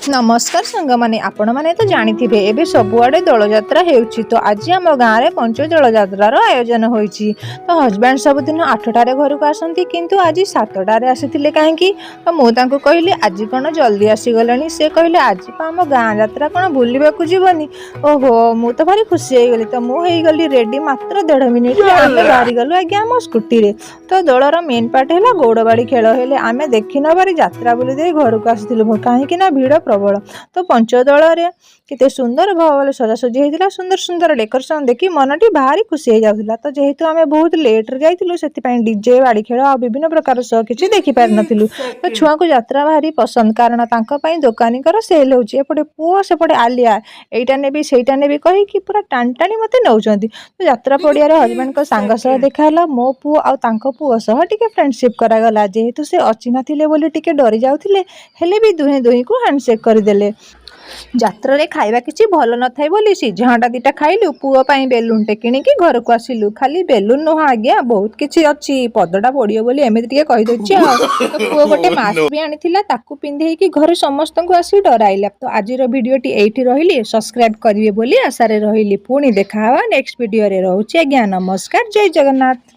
नमस्कार सांग मैंने आपण मैंने तो जानी एबे सबुआडे दोल जात्रा होउछि। तो आज आम गाँव में पंच दोल जात्रार आयोजन होइछि। तो हजबैंड सबुदिन 8टारे घर को आसती किंतु आज 7टारे आसीथिले कहीं। तो मुझे कहली आज कौन जल्दी आसीगले। से कहले आज आम गाँ जात्रा कौन बुलवाक जीवनी। ओहो मु तो भारी खुशी हो गली। तो मुझे रेडी मात्र 1.5 मिनिट आम बाहरी गलु आज्ञा आम स्कूटी रे। तो दोलर मेन पार्ट है गौड़बाड़ी खेल हेले आम देखी नबारी जात्रा बुली दे घर को आसीथिलु कहीं भिड़ प्रबल। तो पंचदल केते सुंदर भाव सजासजी होता सुंदर सुंदर डेकोरेशन देखी मनटी भारी खुशी हो जाता। तो जेहेतु आम बहुत लेट्रे जाइलु से डीजे बाड़ी खेल आ विभिन्न प्रकार सह किसी देखी पार नथिलु। तो छुआ को यात्रा भारी पसंद कारण दुकानी सेल होची एपटे पुओ सेपटे आलिया एटा नेबी सेटा नेबी कही कि पूरा टाणी टाणी मते नौचंती। तो यात्रा पड़िया हजबैंड को सांग सह देखाला मो पुओ आ तांको पुओ सह टिके फ्रेंडशिप करागला। जेहेतु से अचिन्हा थिले बोली टिके डरी जाउथिले हेले भी दुहे दुही को हैंडशेक करदेले। जात्रा रे खाइबा किछि भल न थाई बोली सिझाटा 2टा खाइलु पुओ पाई बेलून टे किनिकी घर को आसिलु। खाली बेलून नुह आज्ञा बहुत किछि अछि पदटा पड़ियो बोली एमिति टिके कहि दोछि। तो पुओ गोटे मास्क भी आनिथिला ताकू पिंधेकी घर समस्त को आसी डराइला। तो आजिर वीडियोटी एइठी रहिली सब्सक्राइब करिवे बोली आशा रे रहिली। पुणी देखा नेक्स्ट वीडियो रे रहउछि आज्ञा नमस्कार जय जगन्नाथ।